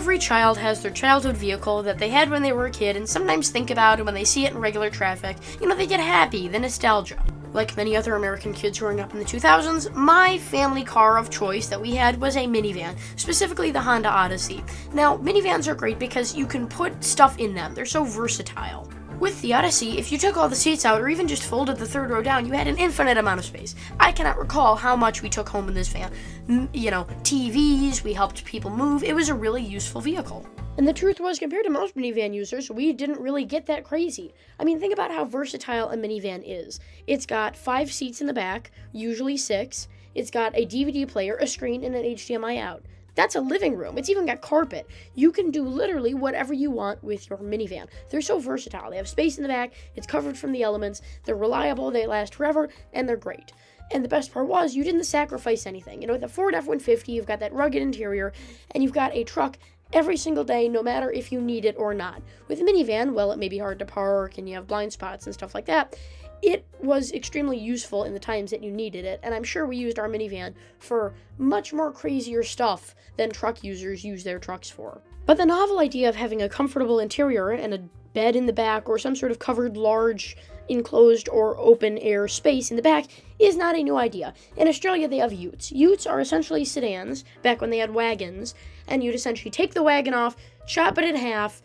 Every child has their childhood vehicle that they had when they were a kid and sometimes think about it when they see it in regular traffic. They get happy, the nostalgia. Like many other American kids growing up in the 2000s, my family car of choice that we had was a minivan, specifically the Honda Odyssey. Now, minivans are great because you can put stuff in them. They're so versatile. With the Odyssey, if you took all the seats out or even just folded the third row down, you had an infinite amount of space. I cannot recall how much we took home in this van. TVs, we helped people move. It was a really useful vehicle. And the truth was, compared to most minivan users, we didn't really get that crazy. Think about how versatile a minivan is. It's got 5 seats in the back, usually 6. It's got a DVD player, a screen, and an HDMI out. That's a living room. It's even got carpet. You can do literally whatever you want with your minivan. They're so versatile. They have space in the back. It's covered from the elements. They're reliable. They last forever. And they're great. And the best part was you didn't sacrifice anything. With a Ford F-150, you've got that rugged interior, and you've got a truck every single day, no matter if you need it or not. With a minivan, well, it may be hard to park, and you have blind spots and stuff like that. It was extremely useful in the times that you needed it, and I'm sure we used our minivan for much more crazier stuff than truck users use their trucks for. But the novel idea of having a comfortable interior and a bed in the back or some sort of covered large enclosed or open air space in the back is not a new idea. In Australia, they have utes. Utes are essentially sedans, back when they had wagons, and you'd essentially take the wagon off, chop it in half,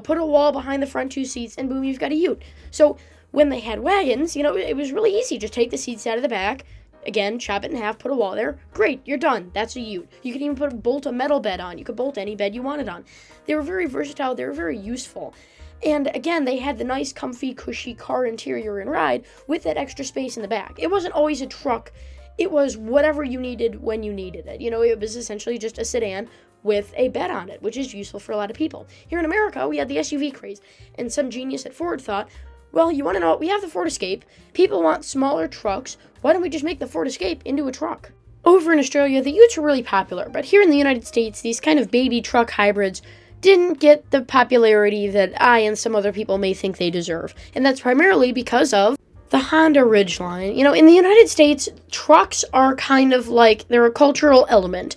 put a wall behind the front 2 seats, and boom, you've got a ute. So when they had wagons, it was really easy. Just take the seats out of the back, again, chop it in half, put a wall there. Great, you're done. That's a ute. You could even bolt a metal bed on. You could bolt any bed you wanted on. They were very versatile. They were very useful. And again, they had the nice, comfy, cushy car interior and ride with that extra space in the back. It wasn't always a truck. It was whatever you needed when you needed it. It was essentially just a sedan with a bed on it, which is useful for a lot of people. Here in America, we had the SUV craze, and some genius at Ford thought, well, you want to know, we have the Ford Escape. People want smaller trucks. Why don't we just make the Ford Escape into a truck? Over in Australia, the utes were really popular, but here in the United States, these kind of baby truck hybrids didn't get the popularity that I and some other people may think they deserve. And that's primarily because of the Honda Ridgeline. In the United States, trucks are kind of like, they're a cultural element.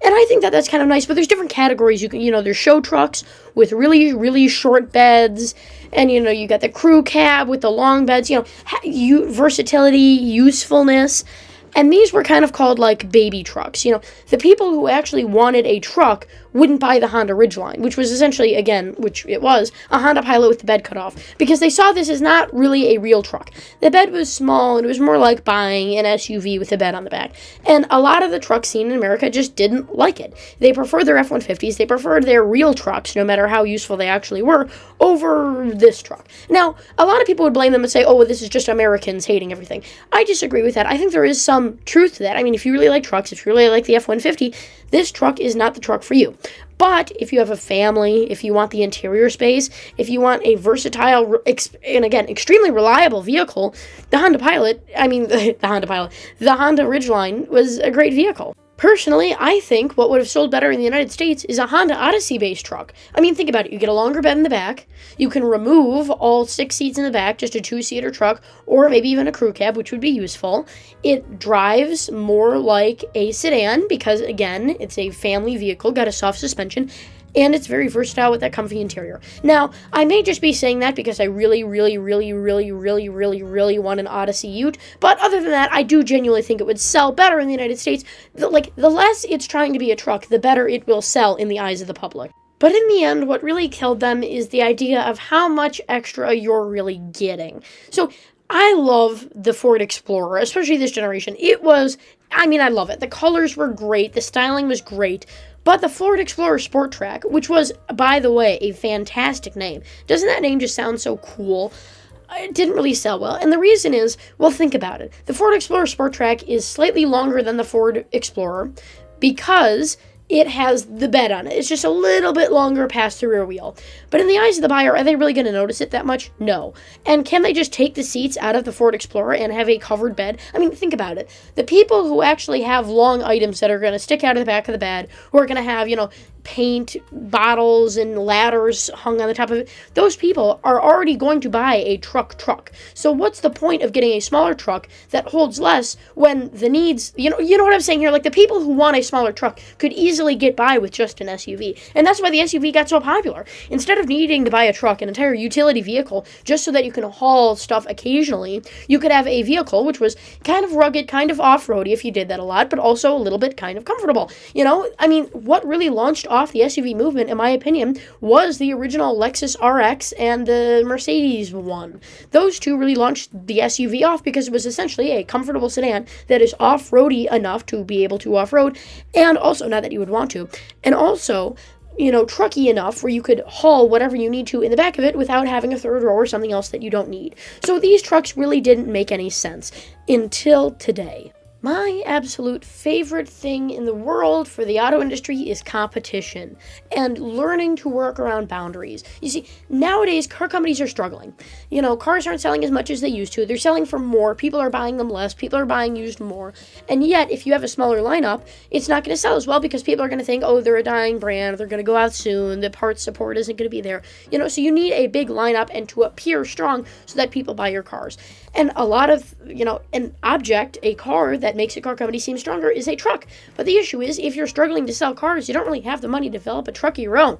And I think that that's kind of nice, but there's different categories. There's show trucks with really, really short beds, and, you got the crew cab with the long beds, versatility, usefulness. And these were kind of called like baby trucks. The people who actually wanted a truck wouldn't buy the Honda Ridgeline, which was essentially, again, which it was, a Honda Pilot with the bed cut off, because they saw this as not really a real truck. The bed was small, and it was more like buying an SUV with a bed on the back. And a lot of the truck scene in America just didn't like it. They preferred their F-150s, they preferred their real trucks, no matter how useful they actually were, over this truck. Now, a lot of people would blame them and say, oh, well, this is just Americans hating everything. I disagree with that. I think there is some truth to that. If you really like trucks, if you really like the F-150, this truck is not the truck for you. But if you have a family, if you want the interior space, if you want a versatile, and again, extremely reliable vehicle, the Honda Ridgeline was a great vehicle. Personally, I think what would have sold better in the United States is a Honda Odyssey-based truck. Think about it. You get a longer bed in the back. You can remove all 6 seats in the back, just a 2-seater truck, or maybe even a crew cab, which would be useful. It drives more like a sedan because, again, it's a family vehicle, got a soft suspension, and it's very versatile with that comfy interior. Now, I may just be saying that because I really, really, really, really, really, really, really want an Odyssey ute, but other than that, I do genuinely think it would sell better in the United States. The less it's trying to be a truck, the better it will sell in the eyes of the public. But in the end, what really killed them is the idea of how much extra you're really getting. So, I love the Ford Explorer, especially this generation. I love it. The colors were great, the styling was great. But the Ford Explorer Sport Trac, which was, by the way, a fantastic name. Doesn't that name just sound so cool? It didn't really sell well. And the reason is, well, think about it. The Ford Explorer Sport Trac is slightly longer than the Ford Explorer because it has the bed on it. It's just a little bit longer past the rear wheel. But in the eyes of the buyer, are they really going to notice it that much? No. And can they just take the seats out of the Ford Explorer and have a covered bed? Think about it. The people who actually have long items that are going to stick out of the back of the bed, who are going to have, paint bottles and ladders hung on the top of it, those people are already going to buy a truck. So what's the point of getting a smaller truck that holds less when the needs, you know what I'm saying here? Like, the people who want a smaller truck could easily get by with just an SUV. And that's why the SUV got so popular. Instead of needing to buy a truck, an entire utility vehicle, just so that you can haul stuff occasionally, you could have a vehicle which was kind of rugged, kind of off-roady if you did that a lot, but also a little bit kind of comfortable. I mean, what really launched off the SUV movement, in my opinion, was the original Lexus RX and the Mercedes one. Those two really launched the SUV off because it was essentially a comfortable sedan that is off-roady enough to be able to off-road, and also, not that you would want to, and also, trucky enough where you could haul whatever you need to in the back of it without having a third row or something else that you don't need. So these trucks really didn't make any sense until today. My absolute favorite thing in the world for the auto industry is competition and learning to work around boundaries. You see, nowadays, car companies are struggling. Cars aren't selling as much as they used to. They're selling for more. People are buying them less. People are buying used more. And yet, if you have a smaller lineup, it's not going to sell as well because people are going to think, oh, they're a dying brand. They're going to go out soon. The parts support isn't going to be there. So you need a big lineup and to appear strong so that people buy your cars. And a lot of, an object, a car that makes a car company seem stronger is a truck. But the issue is, if you're struggling to sell cars, you don't really have the money to develop a truck of your own.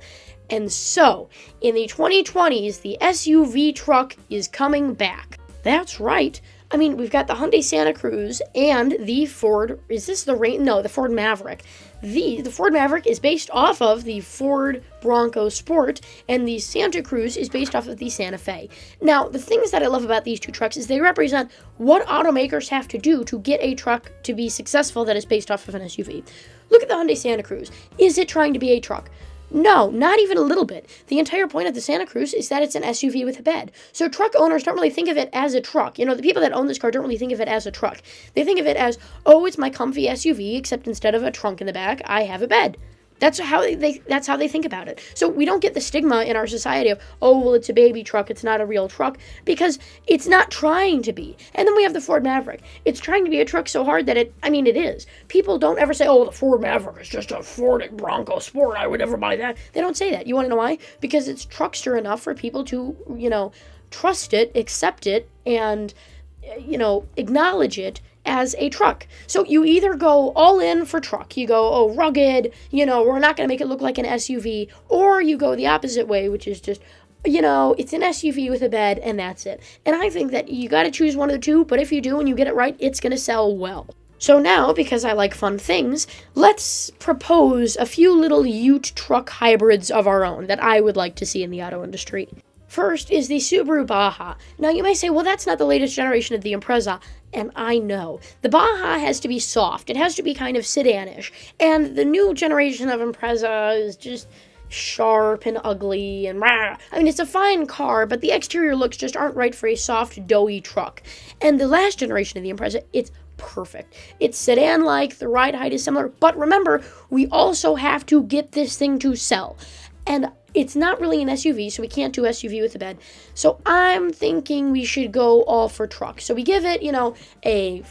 And so, in the 2020s, the SUV truck is coming back. That's right. I mean, we've got the Hyundai Santa Cruz and the Ford, the Ford Maverick. The Ford Maverick is based off of the Ford Bronco Sport, and the Santa Cruz is based off of the Santa Fe. Now, the things that I love about these two trucks is they represent what automakers have to do to get a truck to be successful that is based off of an SUV. Look at the Hyundai Santa Cruz. Is it trying to be a truck? No, not even a little bit. The entire point of the Santa Cruz is that it's an SUV with a bed. So truck owners don't really think of it as a truck. The people that own this car don't really think of it as a truck. They think of it as, oh, it's my comfy SUV, except instead of a trunk in the back, I have a bed. That's how they think about it. So we don't get the stigma in our society of, oh, well, it's a baby truck, it's not a real truck, because it's not trying to be. And then we have the Ford Maverick. It's trying to be a truck so hard that it is. People don't ever say, oh, the Ford Maverick is just a Ford Bronco Sport, I would never buy that. They don't say that. You want to know why? Because it's truckster enough for people to, trust it, accept it, and, acknowledge it as a truck. So you either go all in for truck, you go, oh, rugged, we're not going to make it look like an SUV, or you go the opposite way, which is just, it's an SUV with a bed, and that's it. And I think that you got to choose one of the two, but if you do and you get it right, it's going to sell well. So now, because I like fun things, let's propose a few little ute truck hybrids of our own that I would like to see in the auto industry. First is the Subaru Baja. Now you may say, well, that's not the latest generation of the Impreza, and I know. The Baja has to be soft. It has to be kind of sedanish. And the new generation of Impreza is just sharp and ugly and rah. I mean, it's a fine car, but the exterior looks just aren't right for a soft, doughy truck. And the last generation of the Impreza, it's perfect. It's sedan-like, the ride height is similar, but remember, we also have to get this thing to sell. And it's not really an SUV, so we can't do SUV with a bed. So I'm thinking we should go all for truck. So we give it, a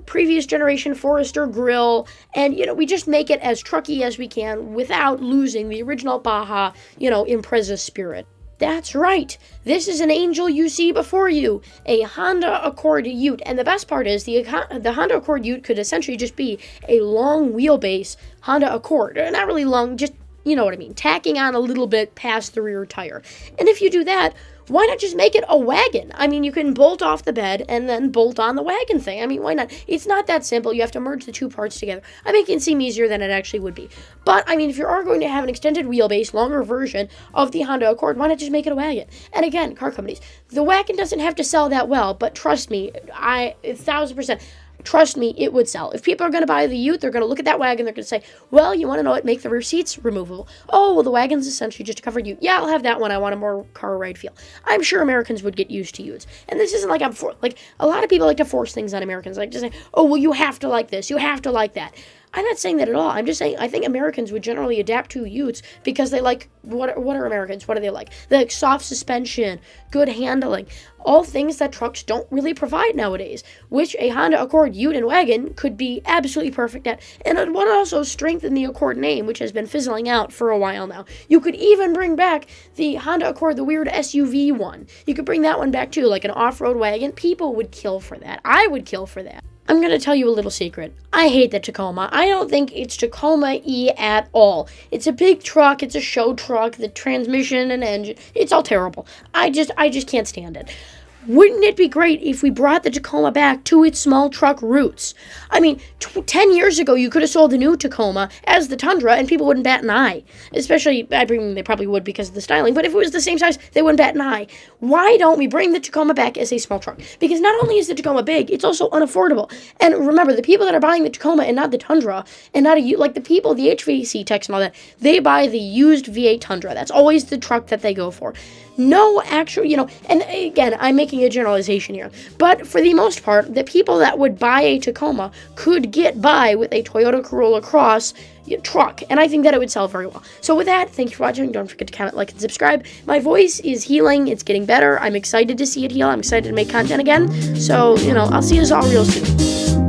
previous generation Forester grille, and, we just make it as trucky as we can without losing the original Baja, Impreza spirit. That's right. This is an angel you see before you, a Honda Accord Ute. And the best part is the Honda Accord Ute could essentially just be a long wheelbase Honda Accord. Not really long, just you know what I mean, tacking on a little bit past the rear tire. And if you do that, why not just make it a wagon? I mean, you can bolt off the bed and then bolt on the wagon thing. I mean, why not? It's not that simple. You have to merge the two parts together. I make it seem easier than it actually would be. But, I mean, if you are going to have an extended wheelbase, longer version of the Honda Accord, why not just make it a wagon? And again, car companies, the wagon doesn't have to sell that well, but trust me, 1,000%. Trust me, it would sell. If people are going to buy the Ute, they're going to look at that wagon, they're going to say, well, you want to know what? Make the rear seats removable. Oh, well, the wagon's essentially just a covered Ute. Yeah, I'll have that one. I want a more car ride feel. I'm sure Americans would get used to Utes. And this isn't like a lot of people like to force things on Americans. Like to say, oh, well, you have to like this. You have to like that. I'm not saying that at all. I'm just saying I think Americans would generally adapt to Utes because they like, what are Americans? What do they like? They like soft suspension, good handling, all things that trucks don't really provide nowadays, which a Honda Accord Ute and wagon could be absolutely perfect at. And it would also strengthen the Accord name, which has been fizzling out for a while now. You could even bring back the Honda Accord, the weird SUV one. You could bring that one back too, like an off-road wagon. People would kill for that. I would kill for that. I'm going to tell you a little secret. I hate the Tacoma. I don't think it's Tacoma-y at all. It's a big truck. It's a show truck. The transmission and engine, it's all terrible. I just can't stand it. Wouldn't it be great if we brought the Tacoma back to its small truck roots? I mean, 10 years ago, you could have sold the new Tacoma as the Tundra, and people wouldn't bat an eye. Especially, I mean, they probably would because of the styling, but if it was the same size, they wouldn't bat an eye. Why don't we bring the Tacoma back as a small truck? Because not only is the Tacoma big, it's also unaffordable. And remember, the people that are buying the Tacoma and not the Tundra, and not like the people, the HVAC techs and all that, they buy the used V8 Tundra. That's always the truck that they go for. No actual, and again, I'm making a generalization here, but for the most part, the people that would buy a Tacoma could get by with a Toyota Corolla Cross truck, and I think that it would sell very well. So with that, thank you for watching. Don't forget to comment, like, and subscribe. My voice is healing. It's getting better. I'm excited to see it heal. I'm excited to make content again. So, I'll see you all real soon.